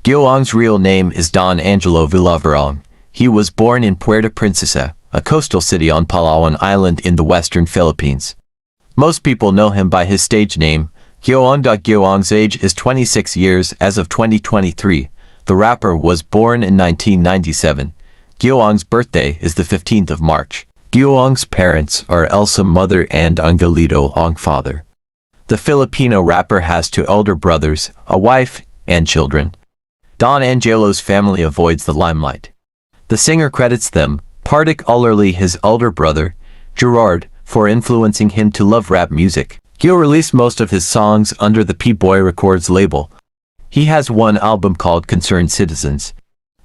Gyoong's real name is Don Angelo Villaverong. He was born in Puerto Princesa, a coastal city on Palawan Island in the western Philippines. Most people know him by his stage name, Gyoong. Gyoong's age is 26 years as of 2023. The rapper was born in 1997. Gyoong's birthday is the 15th of March. Gyoong's parents are Elsa mother and Angelito Ong father. The Filipino rapper has two elder brothers, a wife, and children. Don Angelo's family avoids the limelight. The singer credits them, particularly his elder brother, Gerard, for influencing him to love rap music. Gyo released most of his songs under the P-Boy Records label. He has one album called Concerned Citizens.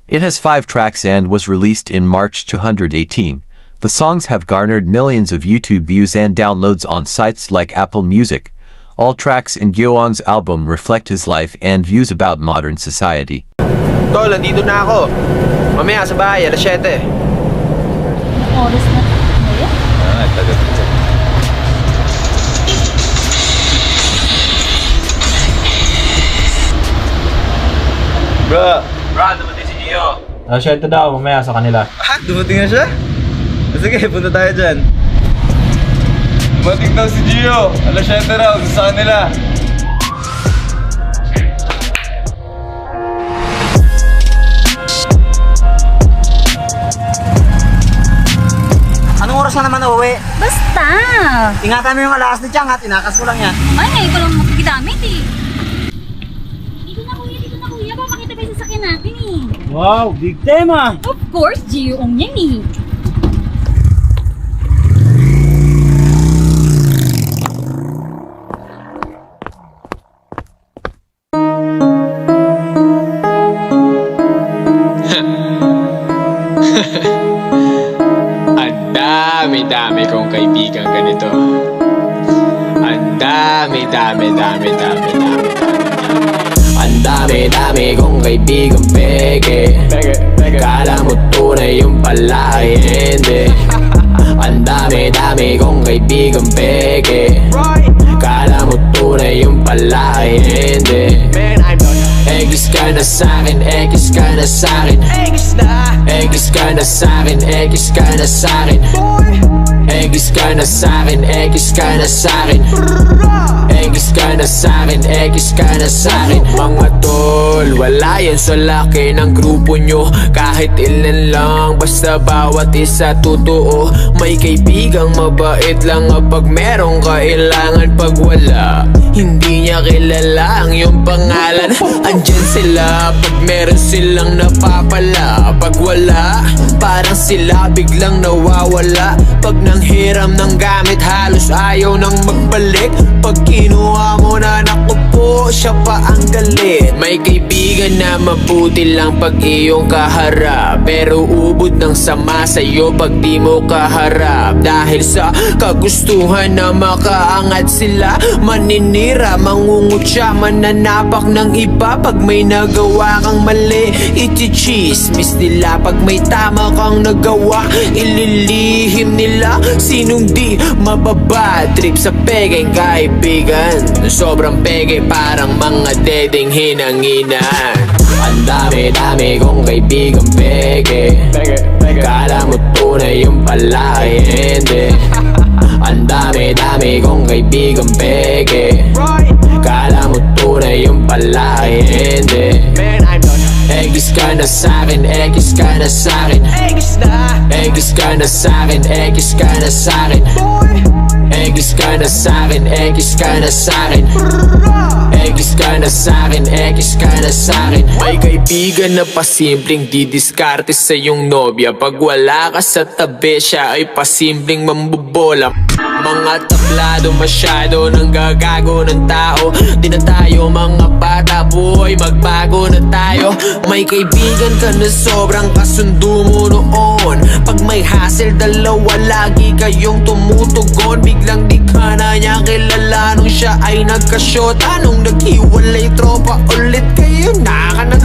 It has 5 tracks and was released in March 2018. The songs have garnered millions of YouTube views and downloads on sites like Apple Music. All tracks in Gyoong's album reflect his life and views about modern society. Tol, nandito na ako. Mamaya sa bahay, alas 7. Oras na ngayon? Tagal dito. Bro, dumating si Gio. Alas 7 daw, mamaya sa kanila. Dumating na siya? Sige, punta tayo dyan. Dumating daw si Gio. Alas 7 daw, sa kanila. Anong oras na naman uuwi? Basta! Ingatan mo yung alas ni Chang ha, tinakas ko lang yan. Ay, ngayon ko lang magkikidamit eh. Dito na kuya, ba makita ba yung sasakyan natin eh? Wow, big tema! Of course, Gyoong yan eh. Ang dami kong kaibigan ganito. Ang dami. Ang dami kong kaibigan peke. Kala mo tunay yung pala ay hindi. Ang dami kong kaibigan peke. Kala mo tunay yung pala ay hindi. Egis ka na sa'kin, egis ka na sa'kin. Egis ka na sa'kin, egis ka na sa'kin. Egis ka na sa'kin, egis ka na sa'kin. Egis ka na sa'kin, egis ka na sa'kin. Mga tol, wala yan sa laki ng grupo nyo. Kahit ilan lang, basta bawat isa totoo. May kaibigang mabait lang kapag merong kailangan. Pag wala, hindi niya kilala ang iyong pangalan. Andyan sila pag meron silang napapala. Pag wala, parang sila biglang nawawala. Pag nanghiram ng gamit, halos ayaw nang magbalik. Pag kinuha mo na, naku po, siya pa ang galit. May kaibigan na mabuti lang pag iyong kaharap, pero ubod ng sama sa'yo pag di mo kaharap. Dahil sa kagustuhan na makaangat sila, maninira, mangungutya, mananapak ng iba. Pag may nagawa kang mali, iti-chismis nila. Pag may tama kang nagawa, ililihim nila. Sinong di mababadtrip sa pegeng kaibigan? Sobrang pege, parang mga dedeng hinanginan. Ang dami kong kaibigan pege. Kala mo tunay yung pala ay hindi. Ang dami kong kaibigan pege. Kala mo tunay yung pala ay hindi. Egis ka na sa'kin, egis ka na sa'kin. Egis ka na sa'kin, egis ka na sa'kin. Egis ka na sa'kin, egis ka na sa'kin. Egis ka na sa'kin, egis ka na sa'kin. May kaibigan na pasimpleng didiskarte sa iyong nobya. Pag wala ka sa tabi, siya ay pasimpleng mambobola. Mga tablado masyado nang gagago ng tao. Di na tayo mga bata, boy, magbago na tayo. May kaibigan ka na sobrang kasundo mo noon. Pag may hassle, dalawa lagi kayong tumutugon. Biglang di ka na niya kilala nung siya ay nagkasyota. Nung naghiwalay tropa ulit kayo na ka nag